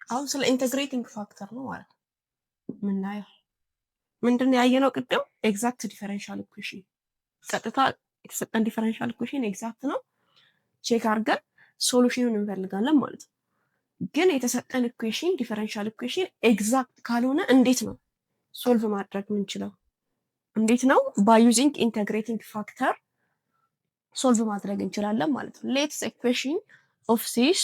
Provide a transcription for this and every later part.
አሁን ስለ ኢንተግሬቲንግ ፋክተር ነው ማለት ምናየው። ምንድን ያየነው ቅድም ኤግዛክት ዲፈረንሻል ኢኩዌሽን፣ ቀጥታ የተሰጠን ዲፈረንሻል ኢኩዌሽን ኤግዛክት ነው ቼክ አድርገን ሶሉሽኑን እንፈልጋለን ማለት ነው። ግን የተሰጠን ኢኩዌሽን ዲፈረንሻል ኢኩዌሽን ኤግዛክት ካልሆነ እንዴት ነው ሶልቭ ማድረግ የምንችለው? እንዴት ነው? ባይ ዩዚንግ ኢንተግሬቲንግ ፋክተር ሶልቭ ማድረግ እንችላለን ማለት ነው። ሌትስ ኢኩዌሽን ኦፍ ዚስ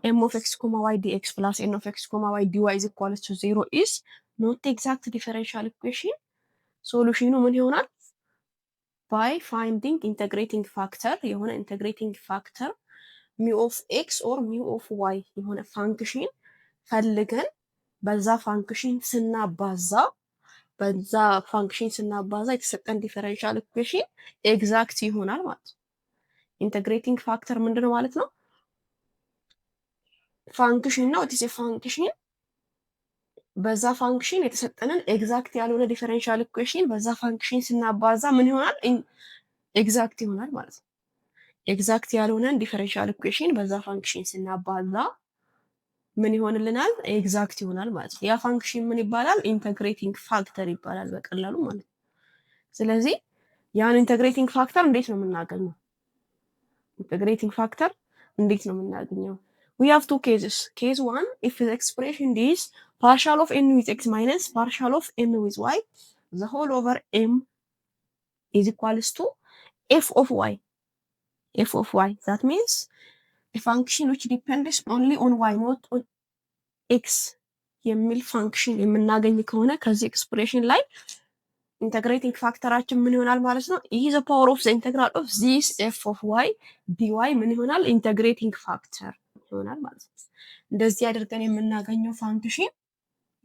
m of x, y dx plus n of x, y dy is equal to 0 is not exact differential equation. ሶሉሽኑ ምን ይሆናል? by finding integrating factor የሆነ integrating factor mu of x or mu of y የሆነ ፋንክሽን ፈልገን በዛ ፋንክሽን ስናባዛ የተሰጠን ዲፈረንሻል ኢኩዌሽን ኤግዛክት ይሆናል ማለት ነው። ኢንተግሬቲንግ ፋክተር ምንድነው ማለት ነው? ፋንክሽን ነው። ኢትስ ፋንክሽን በዛ ፋንክሽን የተሰጠንን ኤግዛክት ያልሆነ ዲፈረንሻል ኢኩዌሽን በዛ ፋንክሽን ስናባዛ ምን ይሆናል? ኤግዛክት ይሆናል ማለት ነው። ኤግዛክት ያልሆነን ዲፈረንሻል ኢኩዌሽን በዛ ፋንክሽን ስናባዛ ምን ይሆንልናል? ኤግዛክት ይሆናል ማለት ነው። ያ ፋንክሽን ምን ይባላል? ኢንተግሬቲንግ ፋክተር ይባላል በቀላሉ ማለት ነው። ስለዚህ ያን ኢንተግሬቲንግ ፋክተር እንዴት ነው የምናገኘው? ኢንተግሬቲንግ ፋክተር እንዴት ነው የምናገኘው? We have two cases. Case 1, if the expression is partial of n with x minus partial of n with y, the whole over m is equals to f of y. f of y. That means a function which depends only on y, not on x የሚል ፋንክሽን የምናገኝ ከሆነ ከዚህ ኤክስፕሬሽን ላይ ኢንተግሬቲንግ ፋክተራችን ምን ይሆናል ማለት ነው? ይህ ዘ ፓወር ኦፍ ዘ ኢንተግራል ኦፍ ዚስ ኤፍ ኦፍ ዋይ ዲዋይ ምን ይሆናል? ኢንተግሬቲንግ ፋክተር ይሆናል ማለት ነው። እንደዚህ አድርገን የምናገኘው ፋንክሽን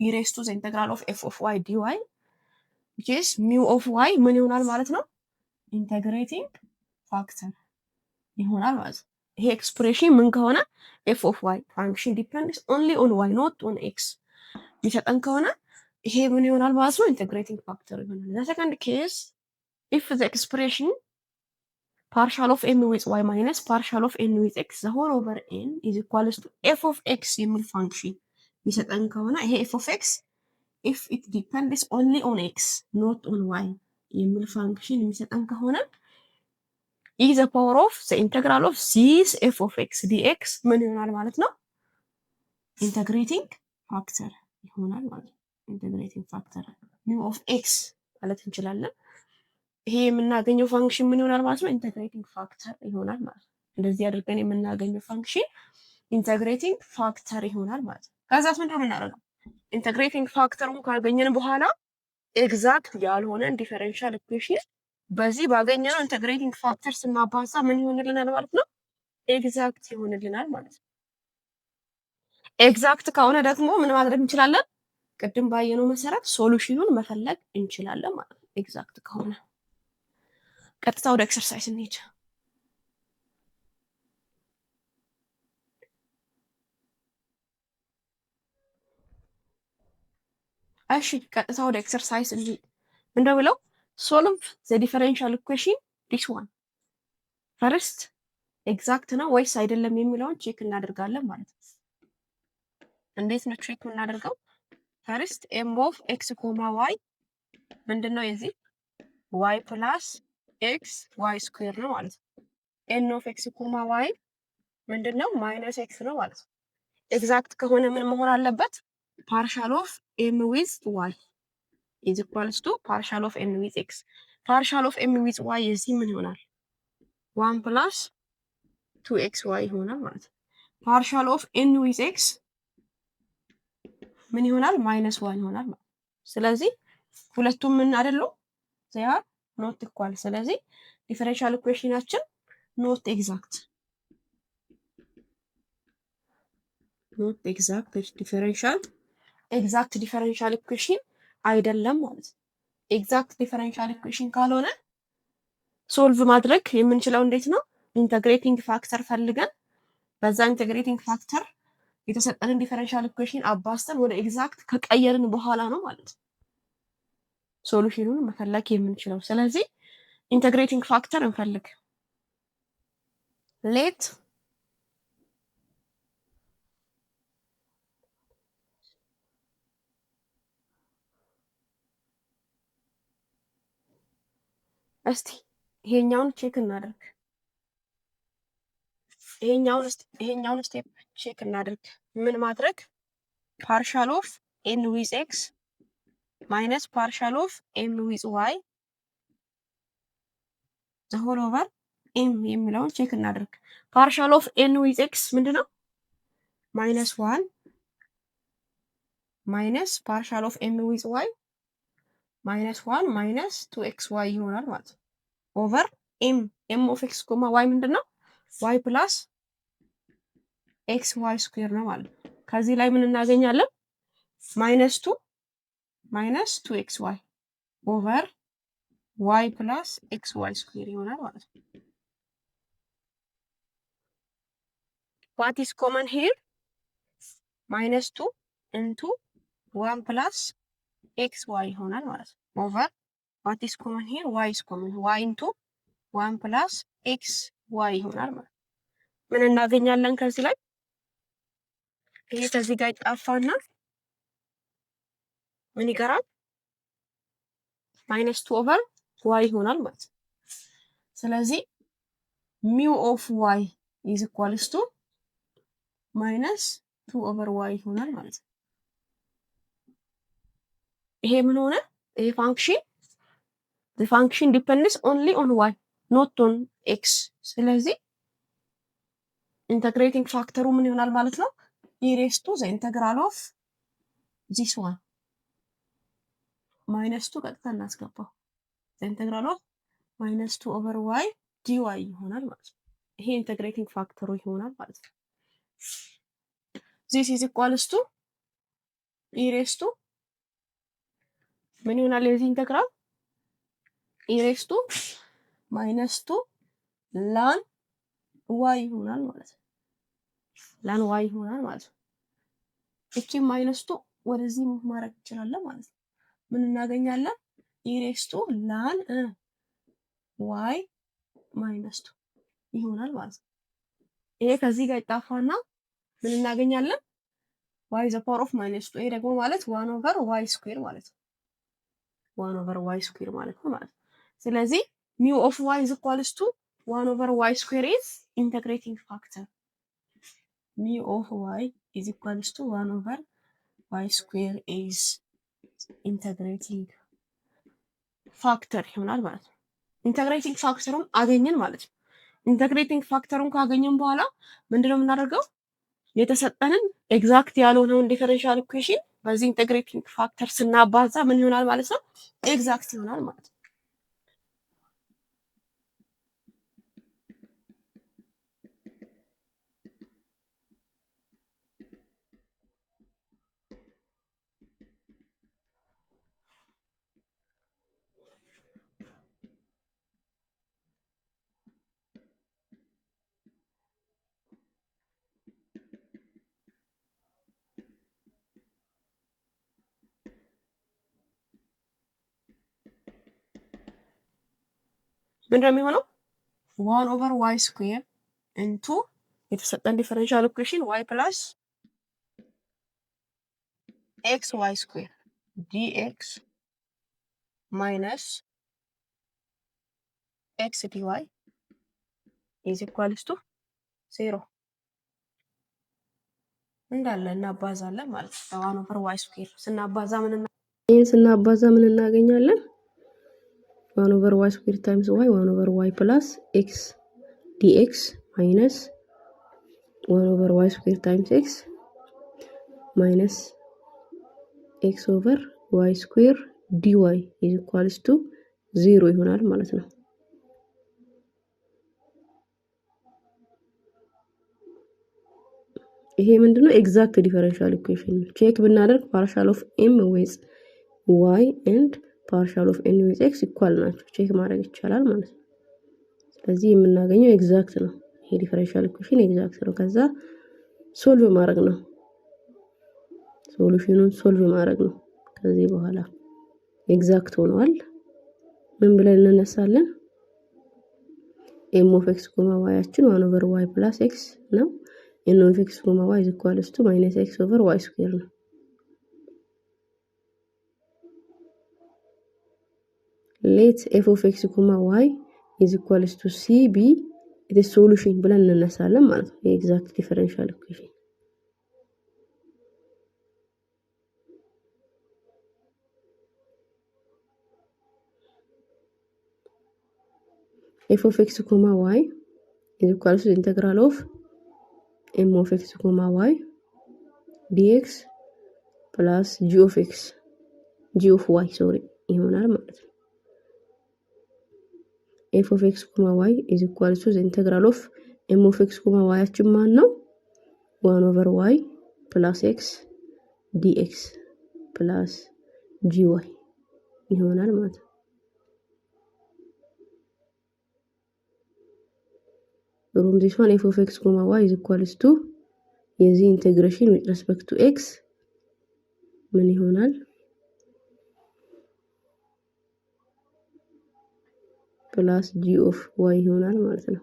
ኢሬስ ቱ ዘ ኢንተግራል ኦፍ ኤፍ ኦፍ ዋይ ዲዋይ which is mu of y ምን ይሆናል ማለት ነው? ኢንተግሬቲንግ ፋክተር ይሆናል ማለት ነው። ይሄ ኤክስፕሬሽን ምን ከሆነ ኤፍ ኦፍ ዋይ ፋንክሽን ዲፔንድስ ኦንሊ ኦን ዋይ ኖት ኦን ኤክስ የሚሰጠን ከሆነ ይሄ ምን ይሆናል ማለት ነው? ኢንተግሬቲንግ ፋክተር ይሆናል። ዘ ሰከንድ ኬስ ኢፍ ዘ ኤክስፕሬሽን partial of n with y minus partial of n with x the whole over n is equals to f of x የሚል ፋንክሽን የሚሰጠን ከሆነ ይሄ f of x if it depends only on x not on y የሚል ፋንክሽን የሚሰጠን ከሆነ is the power of the integral of this f of x dx ምን ይሆናል ማለት ነው? ኢንተግሬቲንግ ፋክተር ይሆናል ማለት ነው። ኢንተግሬቲንግ ፋክተር mu of x ማለት እንችላለን። ይሄ የምናገኘው ፋንክሽን ምን ይሆናል ማለት ነው? ኢንተግሬቲንግ ፋክተር ይሆናል ማለት ነው። እንደዚህ አድርገን የምናገኘው ፋንክሽን ኢንተግሬቲንግ ፋክተር ይሆናል ማለት ነው። ከዛስ ምንድን ነው የምናደርገው? ኢንተግሬቲንግ ፋክተሩን ካገኘን በኋላ ኤግዛክት ያልሆነን ዲፈረንሻል ኢኩዌሽን በዚህ ባገኘነው ኢንተግሬቲንግ ፋክተር ስናባዛ ምን ይሆንልናል ማለት ነው? ኤግዛክት ይሆንልናል ማለት ነው። ኤግዛክት ከሆነ ደግሞ ምን ማድረግ እንችላለን? ቅድም ባየነው መሰረት ሶሉሽኑን መፈለግ እንችላለን ማለት ነው። ኤግዛክት ከሆነ ቀጥታ ወደ ኤክሰርሳይዝ እንሂድ። እሺ ቀጥታ ወደ ኤክሰርሳይዝ እንሂድ። ምንድነው ብለው ሶልቭ ዘ ዲፈረንሻል ኢኩዌሽን ዲስ ዋን ፈርስት ኤግዛክት ነው ወይስ አይደለም የሚለውን ቼክ እናደርጋለን ማለት ነው። እንዴት ነው ቼክ እናደርገው? ፈርስት ኤም ኦፍ ኤክስ ኮማ ዋይ ምንድነው የዚህ ዋይ ፕላስ ኤክስ ዋይ ስኩዌር ነው ማለት ነው። ኤን ኦፍ ኤክስ ኮማ ዋይ ምንድነው ማይነስ ኤክስ ነው ማለት ነው። ኤግዛክት ከሆነ ምን መሆን አለበት? ፓርሻል ኦፍ ኤም ዊዝ ዋይ ኢዝ ኢኳልስ ቱ ፓርሻል ኦፍ ኤም ዊዝ ኤክስ። ፓርሻል ኦፍ ኤም ዊዝ ዋይ የዚህ ምን ይሆናል? 1 ፕላስ 2ኤክስ ዋይ ይሆናል ማለት ነው። ፓርሻል ኦፍ ኤን ዊዝ ኤክስ ምን ይሆናል? ማይነስ ዋን ይሆናል ማለት ነው። ስለዚህ ሁለቱም ምን አይደሉ? they are not equal። ስለዚህ ዲፈረንሻል ኢኩዌሽናችን not exact ኤግዛክት ዲፈረንሻል ኢኩዌሽን አይደለም ማለት ነው። ኤግዛክት ዲፈረንሻል ኢኩዌሽን ካልሆነ ሶልቭ ማድረግ የምንችለው እንዴት ነው? ኢንተግሬቲንግ ፋክተር ፈልገን በዛ ኢንተግሬቲንግ ፋክተር የተሰጠንን ዲፈረንሻል ኢኩዌሽን አባስተን ወደ ኤግዛክት ከቀየርን በኋላ ነው ማለት ነው ሶሉሽኑን መፈለግ የምንችለው። ስለዚህ ኢንተግሬቲንግ ፋክተር እንፈልግ። ሌት እስቲ ይሄኛውን ቼክ እናድርግ። ይሄኛውን ስቴፕ ቼክ እናድርግ። ምን ማድረግ? ፓርሻል ኦፍ ኤን ዊዝ ኤክስ ማይነስ ፓርሻል ኦፍ ኤም ዊዝ ዋይ ዘ ሆል ኦቨር ኤም የሚለውን ቼክ እናድርግ። ፓርሻል ኦፍ ኤን ዊዝ ኤክስ ምንድነው? ማይነስ ዋን ማይነስ ፓርሻል ኦፍ ኤም ዊዝ ዋይ ማይነስ ዋን ማይነስ ቱ ኤክስ ዋይ ይሆናል ማለት ነው። ኦቨር ኤም ኦፍ ኤክስ ኮማ ዋይ ምንድነው? ዋይ ፕላስ ኤክስ ዋይ ስኩዌር ነው ማለት ነው። ከዚህ ላይ ምን እናገኛለን? ማይነስ ቱ ኤክስ ዋይ ኦቨር ዋይ ፕላስ ኤክስ ዋይ ስኩዌር ይሆናል ማለት ነው። ዋት ኢስ ኮመን ሄር? ማይነስ ቱ ኢንቱ ዋን ፕላስ ኤክስ ዋይ ይሆናል ማለት ነው። ኦቨር ዋት ኢስ ኮመን ሄር? ዋይ ኢስ ኮመን ዋይ ኢንቱ ዋን ፕላስ ኤክስ ዋይ ይሆናል ማለት ነው። ምን እናገኛለን ከዚህ ላይ? ይሄ ከዚህ ጋር ይጣፋና ምን ይቀራል? ማይነስ ቱ ኦቨር ዋይ ይሆናል ማለት ነው። ስለዚህ ሚው ኦፍ ዋይ ኢዝ ኢኳልስ ቱ ማይነስ ቱ ኦቨር ዋይ ይሆናል ማለት ነው። ይሄ ምን ሆነ? ይሄ ፋንክሽን the function depends only on y not on x። ስለዚህ ኢንተግሬቲንግ ፋክተሩ ምን ይሆናል ማለት ነው? e raised to the integral of this one ማይነስ ቱ ቀጥታ እናስገባው the integral of ማይነስ ቱ ኦቨር y dy ይሆናል ማለት ነው። ይሄ ኢንተግሬቲንግ ፋክተሩ ይሆናል ማለት ነው። this is equals to e raised to ምን ይሆናል? የዚህ ኢንተግራል e raised to ማይነስ ቱ ላን ዋይ ይሆናል ማለት ነው። ላን ዋይ ይሆናል ማለት ነው። እቺ ማይነስ ቱ ወደዚህ ማድረግ እንችላለን ማለት ነው። ምን እናገኛለን? e raised to ላን ዋይ ማይነስ ቱ ይሆናል ማለት ነው። ይሄ ከዚህ ጋር ይጣፋና ምን እናገኛለን? y ዘ ፓወር ኦፍ ማይነስ ቱ። ይሄ ደግሞ ማለት 1 ኦቨር y ስኩዌር ማለት ነው። 1 ኦቨር y ስኩዌር ማለት ነው ማለት ነው። ስለዚህ ሚው ኦፍ y is equals to 1 over y square is integrating factor. Mu of y is equals to 1 over y square is integrating factor ይሆናል ማለት ነው። ኢንተግሬቲንግ ፋክተሩን አገኘን ማለት ነው። ኢንተግሬቲንግ ፋክተሩን ካገኘን በኋላ ምንድነው የምናደርገው? የተሰጠንን ኤግዛክት ያልሆነውን ዲፈረንሻል ኢኩዌሽን በዚህ ኢንተግሬቲንግ ፋክተር ስናባዛ ምን ይሆናል ማለት ነው? ኤግዛክት ይሆናል ማለት ነው። ምንድነው የሚሆነው? 1 over y square into የተሰጠን ዲፈረንሻል ኢኩዌሽን y plus xy square dx minus x dy is equals to 0 እንዳለ እናባዛለን ማለት ነው። 1 over y square ስናባዛ ምን እናገኛለን? 1 over y square times y 1 over y plus x dx minus 1 over y square times x minus x over y square dy is equals to 0 ይሆናል ማለት ነው። ይሄ ምንድነው? ኤግዛክት ዲፈረንሻል ኢኩዌሽን ነው። ቼክ ብናደርግ ፓርሻል ኦፍ m with y and ፓርሻል ኦፍ n with x ኢኳል ናቸው። ቼክ ማድረግ ይቻላል ማለት ነው። ስለዚህ የምናገኘው ኤግዛክት ነው። ይሄ ዲፈረንሻል ኢኩዌሽን ኤግዛክት ነው። ከዛ ሶልቭ ማድረግ ነው። ሶሉሽኑን ሶልቭ ማድረግ ነው። ከዚህ በኋላ ኤግዛክት ሆኗል። ምን ብለን እንነሳለን? m of x, y ያችን 1 over y plus x ነው። n of x, y is equals to minus x over y square ነው። let f of x, y is equals to c be the solution ብለን እንነሳለን ማለት ነው የኤግዛክት ዲፈረንሻል ኢኩዌሽን። f of x, y is equals to the integral of m of x, y dx plus g of x, g of y ይሆናል ማለት ነው። f of x, y is equals to the integral of m of x, y ያችን ማን ነው 1 over y plus x dx plus gy ይሆናል ማለት ነው። from this one f of x, y is equals to የዚህ integration with respect to x ምን ይሆናል plus g of y ይሆናል ማለት ነው።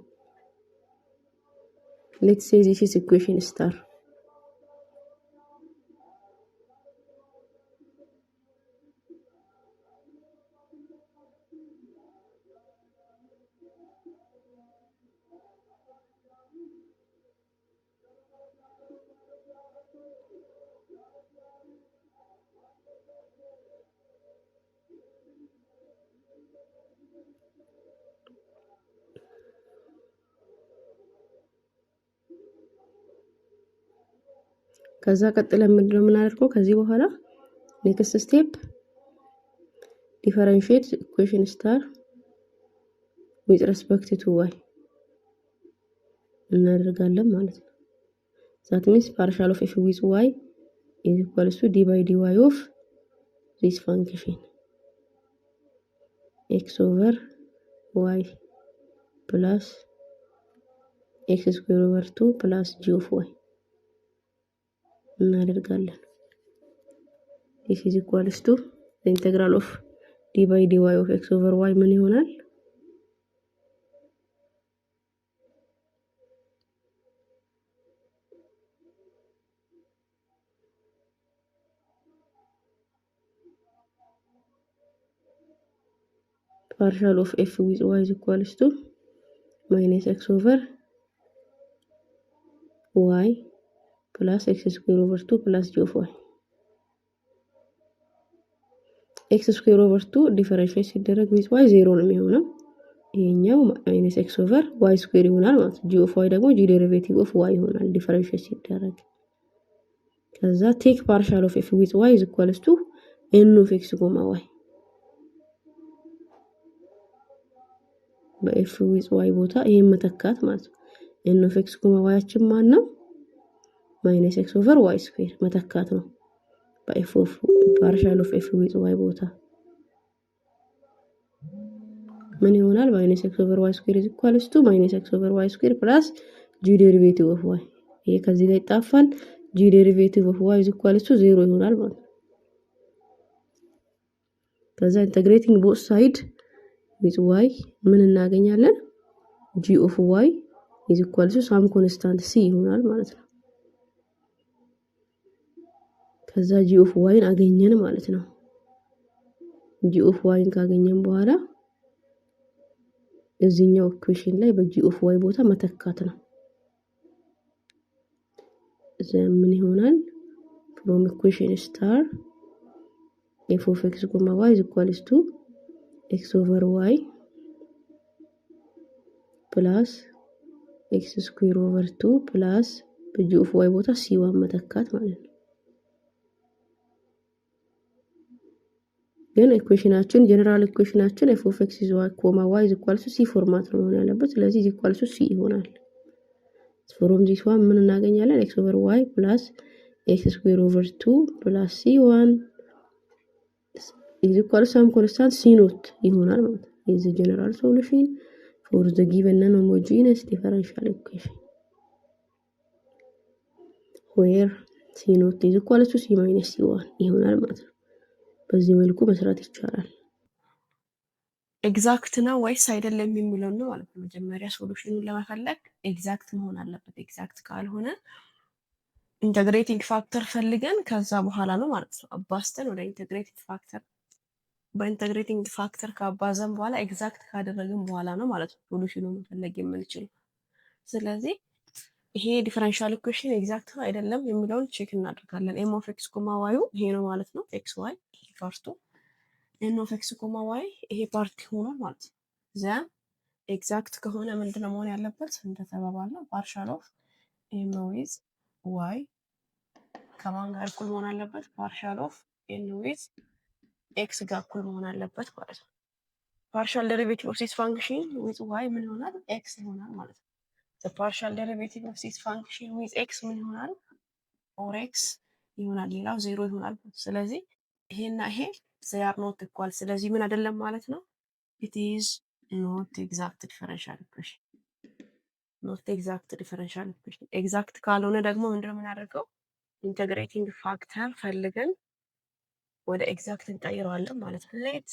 let's say this is equation star. ከዛ ቀጥለን ምንድነው የምናደርገው ከዚህ በኋላ next step differentiate equation star with respect to y እናደርጋለን ማለት ነው። that means partial of f with y is equals to d by dy of this function x over y plus x square over 2 plus g of y እናደርጋለን። this is equals to the integral of d by dy of x over y ምን ይሆናል partial of f with y is equals to minus x over y plus x square over 2 plus g of y x square over 2 differentiate ሲደረግ with y 0 ነው የሚሆነው ይሄኛው minus x over y square ይሆናል ማለት g of y ደግሞ g derivative of y ይሆናል differentiate ሲደረግ ከዛ take partial of f with y is equals to n of x, y በf with y ቦታ ይሄን መተካት ማለት ነው n of x, y ያችን ማን ነው minus x over y square መተካት ነው በf of partial of f with y ቦታ ምን ይሆናል minus x over y square is equals to minus x over y square plus g derivative of y ይሄ ከዚህ ጋር ይጣፋል g derivative of y is equals to 0 ይሆናል ማለት ነው። ከዛ integrating both side with y ምን እናገኛለን g of y is equals to some constant c ይሆናል ማለት ነው። ከዛ g of y አገኘን ማለት ነው። g of y ካገኘን በኋላ እዚህኛው ኢኩዌሽን ላይ በg of y ቦታ መተካት ነው። ምን ይሆናል from equation star f of x, y is equals to x over y plus x square over 2 plus በg of y ቦታ c1 መተካት ማለት ነው። ግን ኢኩዌሽናችን ጀነራል ኢኩዌሽናችን f of x, y is equals to c ፎርማት ነው መሆን ያለበት ስለዚህ is equals to c ይሆናል። from this one ምን እናገኛለን x over y plus x square over 2 plus c1 is equals to some constant c naught ይሆናል ማለት ነው። is the general solution for the given non-homogeneous differential equation where c naught is equals to c minus c1 ይሆናል ማለት ነው። በዚህ መልኩ መስራት ይቻላል። ኤግዛክት ነው ወይስ አይደለም የሚለው ነው ማለት ነው። መጀመሪያ ሶሉሽኑን ለመፈለግ ኤግዛክት መሆን አለበት። ኤግዛክት ካልሆነ ኢንተግሬቲንግ ፋክተር ፈልገን ከዛ በኋላ ነው ማለት ነው አባስተን ወደ ኢንተግሬቲንግ ፋክተር በኢንተግሬቲንግ ፋክተር ካባዛን በኋላ ኤግዛክት ካደረግን በኋላ ነው ማለት ነው ሶሉሽኑ መፈለግ የምንችለው። ስለዚህ ይሄ ዲፈረንሻል ኢኩዌሽን ኤግዛክት ነው አይደለም የሚለውን ቼክ እናደርጋለን። ኤም ኦፍ ኤክስ ኮማ ዋዩ ይሄ ነው ማለት ነው። ኤክስ ዋይ ፓርቱ ኤን ኦፍ ኤክስ ኮማ ዋይ ይሄ ፓርቲ ሆኗል ማለት ነው። ዘን ኤግዛክት ከሆነ ምንድነው መሆን ያለበት? እንደተባባልነው ፓርሻል ኦፍ ኤም ዊዝ ዋይ ከማን ጋር እኩል መሆን አለበት? ፓርሻል ኦፍ ኤን ዊዝ ኤክስ ጋር እኩል መሆን አለበት ማለት ነው። ፓርሻል ዴሪቬቲቭ ኦፍ ዚስ ፋንክሽን ዊዝ ዋይ ምን ይሆናል? ኤክስ ይሆናል ማለት ነው። ፓርሻል ዴሪቬቲቭ ኦፍ ዚስ ፋንክሽን ዊዝ ኤክስ ምን ይሆናል? ኦር ኤክስ ይሆናል። ሌላው ዜሮ ይሆናል። ስለዚህ ይሄና ይሄ they are not equal። ስለዚህ ምን አይደለም ማለት ነው? it is not exact differential equation not exact differential equation። ኤግዛክት ካልሆነ ደግሞ ምንድነው የምናደርገው? ኢንተግሬቲንግ ፋክተር ፈልገን ወደ ኤግዛክት እንቀይረዋለን ማለት ነው። ሌት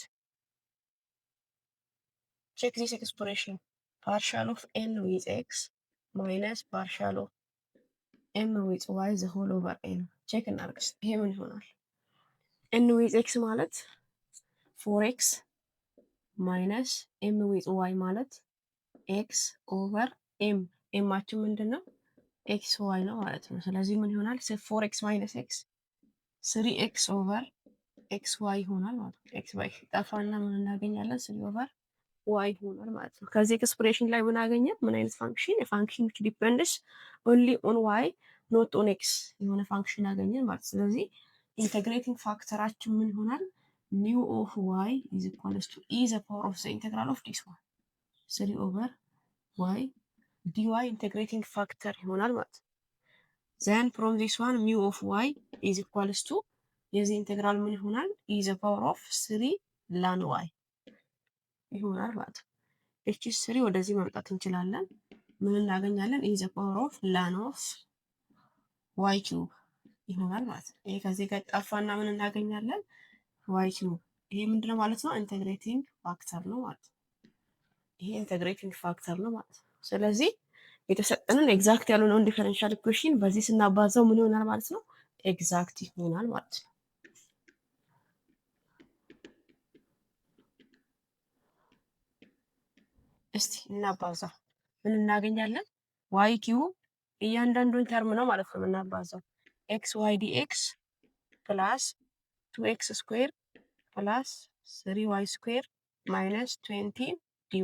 ቼክ ዚስ ኤክስፕሬሽን ፓርሻል ኦፍ ኤን ዊዝ ኤክስ ማይነስ ፓርሻል ኦፍ ኤም ዊዝ ዋይ ዘ ሆል ኦቨር ኤን። ቼክ እናድርግ። ይሄ ምን ይሆናል? ኤን ዊዝ ኤክስ ማለት ፎር ኤክስ ማይነስ ኤም ዊዝ ዋይ ማለት ኤክስ ኦቨር ኤም። ኤማችን ምንድን ነው? ኤክስ ዋይ ነው ማለት ነው። ስለዚህ ምን ይሆናል? ፎር ኤክስ ማይነስ ኤክስ ስሪ ኤክስ ኦቨር ኤክስ ዋይ ይሆናል ማለት ነው። ኤክስ ዋይ ጠፋና ምን እናገኛለን? ስሪ ኦቨር ዋይ ይሆናል ማለት ነው። ከዚህ ኤክስፕሬሽን ላይ ምን አገኘን? ምን አይነት ፋንክሽን? የፋንክሽን ዊች ዲፔንድስ ኦንሊ ኦን ዋይ ኖት ኦን ኤክስ የሆነ ፋንክሽን አገኘን ማለት። ስለዚህ ኢንተግሬቲንግ ፋክተራችን ምን ይሆናል? ኒው ኦፍ ዋይ ኢዝ ኢኳልስ ቱ ኢ ዘ ፓወር ኦፍ ዘ ኢንተግራል ኦፍ ዲስ ዋን ስሪ ኦቨር ዋይ ዲዋይ ኢንተግሬቲንግ ፋክተር ይሆናል ማለት ነው። ዘን ፍሮም ዚስ ዋን ሚው ኦፍ ዋይ ኢዝ ኢኳልስ ቱ የዚህ ኢንተግራል ምን ይሆናል? ኢ ዘ ፓወር ኦፍ ስሪ ላን ዋይ ይሆናል ማለት ነው። እቺ ስሪ ወደዚህ ማምጣት እንችላለን። ምን እናገኛለን? ኢ ዘ ፓወር ኦፍ ላን ኦፍ ዋይ ኪዩብ ይሆናል ማለት ነው። ይሄ ከዚህ ጋር ጠፋና ምን እናገኛለን? ዋይ ኪዩብ። ይሄ ምንድነው ማለት ነው? ኢንተግሬቲንግ ፋክተር ነው ማለት ነው። ይሄ ኢንተግሬቲንግ ፋክተር ነው ማለት ነው። ስለዚህ የተሰጠንን ኤግዛክት ያልሆነውን ዲፈረንሻል ኢኩዌሽን በዚህ ስናባዛው ምን ይሆናል ማለት ነው? ኤግዛክት ይሆናል ማለት ነው። እስቲ እናባዛ። ምን እናገኛለን? ዋይ ኪዩብ እያንዳንዱን ተርም ነው ማለት ነው የምናባዛው። ኤክስ ዋይ ዲ ኤክስ ፕላስ 2x ስኩዌር ፕላስ 3y ስኩዌር ማይነስ 20 dy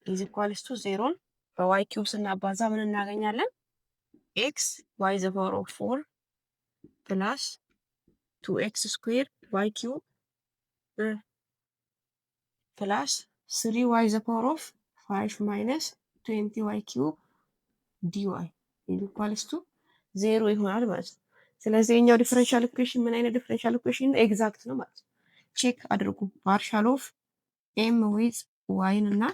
ኢዝ ኢኳልስ ቱ 0ን በዋይ ኪዩብ ስናባዛ ምን እናገኛለን? ኤክስ ዋይ ዘ ፓወር ኦፍ 4 ፕላስ 2x ስኩዌር ዋይ ኪዩብ ፕላስ 3y ዘ ፓወር ኦፍ 5 ማይነስ 20y ኪዩብ dy ኢዝ ኢኳልስ ቱ 0 ይሆናል ማለት ነው። ስለዚህ የኛው ዲፈረንሻል ኢኩዌሽን ምን አይነት ዲፈረንሻል ኢኩዌሽን ነው? ኤግዛክት ነው ማለት ነው። ቼክ አድርጉ። ፓርሻል ኦፍ ኤም ዊዝ ዋይን እና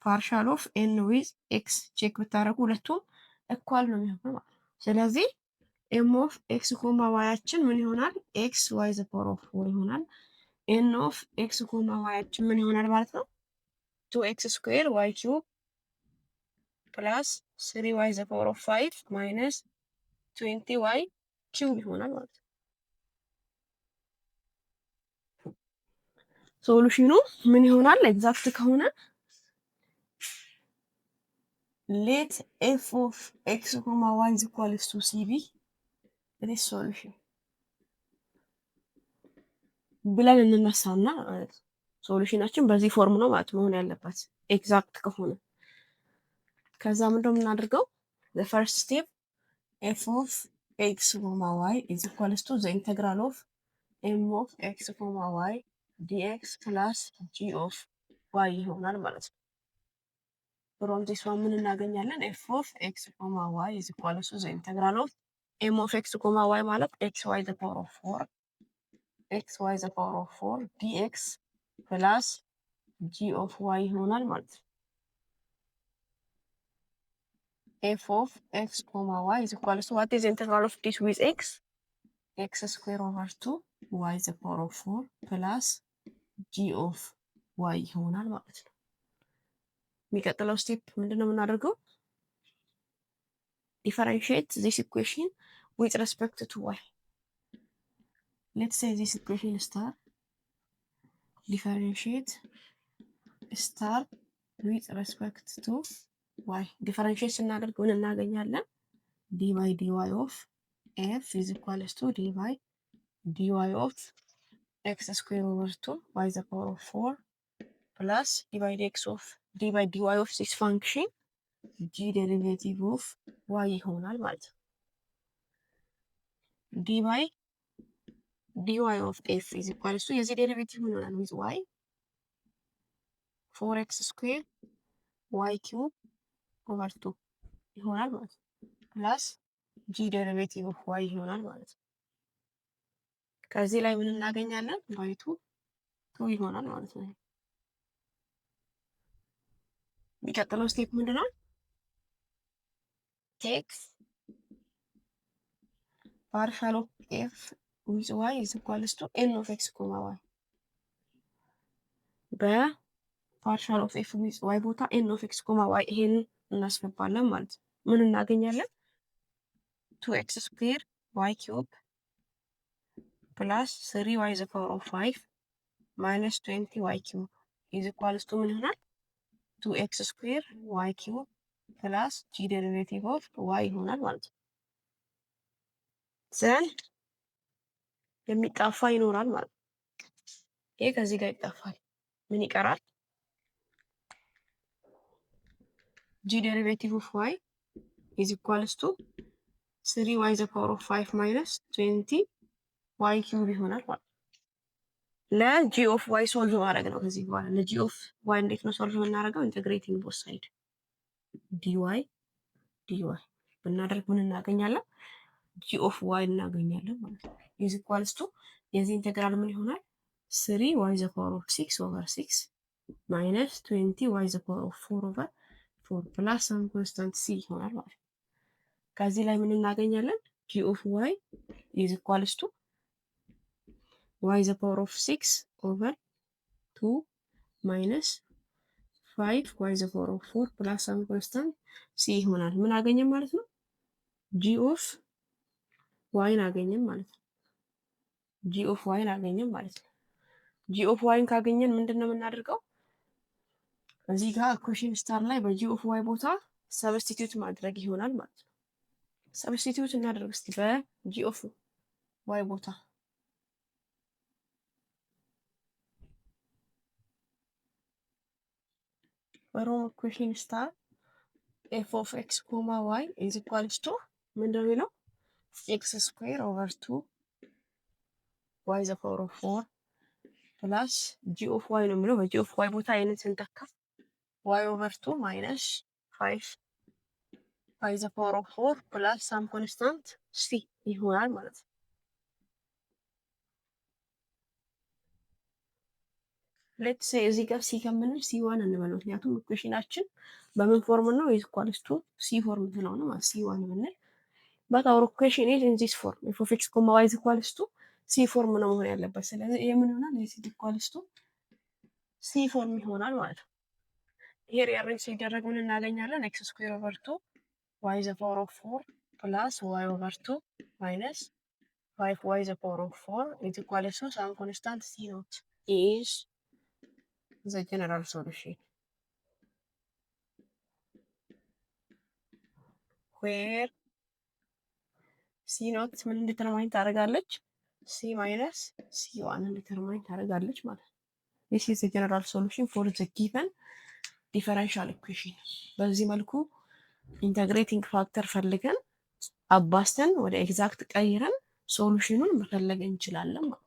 ፓርሻል ኦፍ ኤን ዊዝ ኤክስ ቼክ ብታደርጉ ሁለቱም እኳል ነው የሚሆነው ማለት ነው። ስለዚህ ኤም ኦፍ ኤክስ ኮማ ዋያችን ምን ይሆናል? ኤክስ ዋይ ዘ ፓወር ኦፍ 4 ይሆናል። ኤን ኦፍ ኤክስ ኮማ ዋያችን ምን ይሆናል ማለት ነው? 2x ስኩዌር ዋይ ኪዩብ ፕላስ 3y ዘ ፓወር ኦፍ 5 ማይነስ 20y ኪዩብ ይሆናል ማለት ነው። ሶሉሽኑ ምን ይሆናል? ኤግዛክት ከሆነ ሌት ኤፍ ኦፍ ኤክስ ኮማ ዋይ ኢዝ ኢኳልስ ቱ ሲቢ ዲስ ሶሉሽን ብለን እንነሳና ሶሉሽናችን በዚህ ፎርም ነው ማለት መሆን ያለበት ኤግዛክት ከሆነ። ከዛ ምንድነው የምናደርገው? the first step f of x comma y is equals to the integral of m of x comma y dx plus g of y ይሆናል ማለት ነው። from this one ምን እናገኛለን? f of x comma y is equals to the integral of m of x comma y ማለት xy the power of 4 xy the power of 4 dx plus g of y ይሆናል ማለት ነው። f of x comma y is equals to what is the integral of this with x? x square over 2 y the power of 4 plus g of y ይሆናል ማለት ነው። የሚቀጥለው ስቴፕ ምንድነው የምናደርገው? differentiate this equation with respect to y. Let's say this equation star ዲፈረንሺየት ስታር ዊዝ ሬስፔክት ቱ ዋይ ዲፈረንሺየት ስናደርግ ምን እናገኛለን? ዲ ባይ ዲ ዋይ ኦፍ ኤፍ ኢዝ ኢኳልስ ቱ ዲ ባይ ዲ ዋይ ኦፍ ኤክስ ስኩዌር ኦቨር 2 ዋይ ዘ ፓወር ኦፍ 4 ፕላስ ዲ ባይ ዲ ዋይ ኦፍ ዚስ ፋንክሽን ጂ ዴሪቬቲቭ ኦፍ ዋይ ይሆናል ማለት ነው። ዲ ባይ ዲ ዋይ ኦፍ ኤፍ ኢዝ ኢኳልስ ቱ የዚህ ዴሪቬቲቭ ምን ይሆናል? ዊዝ ዋይ 4x ስኩዌር ዋይ ኪዩብ ኦቨር 2 ይሆናል ማለት ነው። ፕላስ ጂ ዴሪቬቲቭ ኦፍ ዋይ ይሆናል ማለት ነው። ከዚህ ላይ ምን እናገኛለን? ባይ ቱ ይሆናል ማለት ነው። የሚቀጥለው ስቴፕ ምንድነው? ቴክ ፓርሻል ኦፍ ኤፍ ዊዝ ዋይ ኢዝ ኢኳልስ ቱ ኤን ኦፍ ኤክስ ኮማ ዋይ በፓርሻል ኦፍ ኤፍ ዊዝ ዋይ ቦታ ኤን ኦፍ ኤክስ ኮማ ዋይ ይሄን እናስገባለን ማለት ነው። ምን እናገኛለን? 2x ስኩዌር ዋይ ኪዩብ ፕላስ 3y ዘ ፓወር ኦፍ 5 ማይነስ 20 ዋይ ኪዩብ ኢዝ ኢኳልስ ቱ ምን ይሆናል? 2x ስኩዌር ዋይ ኪዩብ ፕላስ ጂ ዴሪቬቲቭ ኦፍ ዋይ ይሆናል ማለት ነው። ዘን የሚጣፋ ይኖራል ማለት ነው። ይሄ ከዚህ ጋር ይጣፋል። ምን ይቀራል? ጂ ዴሪቬቲቭ ኦፍ ዋይ ኢዝ ኢኳልስ ቱ 3y ዘ ፓወር ኦፍ 5 ማይነስ 20 ዋይ ኪዩብ ይሆናል ማለት ነው። ለጂ ኦፍ ዋይ ሶልቭ ማድረግ ነው። ከዚህ በኋላ ለጂ ኦፍ ዋይ እንዴት ነው ሶልቭ የምናደርገው? ኢንተግሬቲንግ ቦት ሳይድ ዲዋይ ብናደርግ ምን እናገኛለን? ጂ ኦፍ ዋይ እናገኛለን ማለት ነው። ኢዝ ኢኳልስ ቱ የዚህ ኢንተግራል ምን ይሆናል? 3y ዘ ፓወር ኦፍ 6 ኦቨር 6 ማይነስ 20y ዘ ፓወር ኦፍ 4 ኦቨር 4 ፕላስ ሰም ኮንስታንት ሲ ይሆናል ማለት ነው። ከዚህ ላይ ምን እናገኛለን? ጂ ኦፍ ዋይ ኢዝ ኢኳልስ ቱ y ዘ ፓወር ኦፍ 6 ኦቨር 2 ማይነስ 5 y ዘ ፓወር ኦፍ 4 ፕላስ ሰም ኮንስታንት ሲ ይሆናል። ምን አገኘን ማለት ነው? ጂ ኦፍ ዋይን አገኘን ማለት ነው። ጂ ኦፍ ዋይን አገኘን ማለት ነው። ጂ ኦፍ ዋይን ካገኘን ምንድን ነው የምናደርገው? እዚህ ጋር ኢኩዌሽን ስታር ላይ በጂ ኦፍ ዋይ ቦታ ሰብስቲቲዩት ማድረግ ይሆናል ማለት ነው። ሰብስቲቲዩት እናደርግ እስቲ በጂ ኦፍ ዋይ ቦታ በሮም ኢኩዌሽን ስታር ኤፍ ኦፍ ኤክስ ኮማ ዋይ ኢዝ ኢኳልስ ቱ ምንድን ነው የሚለው? ኤክስ ስኩዌር ኦቨር 2 ዋይ ዘ ፓወር ኦፍ 4 ፕላስ ጂ ኦፍ ዋይ ነው የሚለው። በጂ ኦፍ ዋይ ቦታ ይህንን ስንተካ ዋይ ኦቨር 2 ማይነስ 5 ዋይ ዘ ፓወር ኦፍ 4 ፕላስ ሳም ኮንስታንት ሲ ይሆናል ማለት ነው። ሌትስ ሴይ እዚህ ጋር ሲ ከምንል ሲ ዋን እንበለው። ምክንያቱም ኢኩዌሽናችን በምን ፎርም ነው? ኢዝ ኢኳልስ ቱ ሲ ፎርም ስለሆነ ማለት ሲ ዋን ብንል በት አወር ኢኩዌሽን ኢዝ ኢን ዚስ ፎርም ኤፍ ኦፍ ኤክስ ኮማ ዋይ ኢዝ ኢኳልስ ቱ ሲ ፎርም ነው መሆን ያለበት። ስለዚህ ይሄ ምን ይሆናል? ኢዝ ኢኳልስ ቱ ሲ ፎርም ይሆናል ማለት ነው። ይሄ ሪአሬንጅ ሲደረግ ምን እናገኛለን? ኤክስ ስኩዌር ኦቨር 2 ዋይ ዘ ፓወር ኦፍ 4 ፕላስ ዋይ ኦቨር 2 ማይነስ 5 ዋይ ዘ ፓወር ኦፍ 4 ኢዝ ኢኳልስ ቱ ሳም ኮንስታንት ሲ ኖት ኢዝ the general solution where c not ምን ዲተርማይን ታደርጋለች? c minus c1 ዲተርማይን ታደርጋለች ማለት ነው። this is the general solution for the given differential equation። በዚህ መልኩ ኢንተግሬቲንግ ፋክተር ፈልገን አባስተን ወደ ኤግዛክት ቀይረን ሶሉሽኑን መፈለግ እንችላለን ማለት ነው።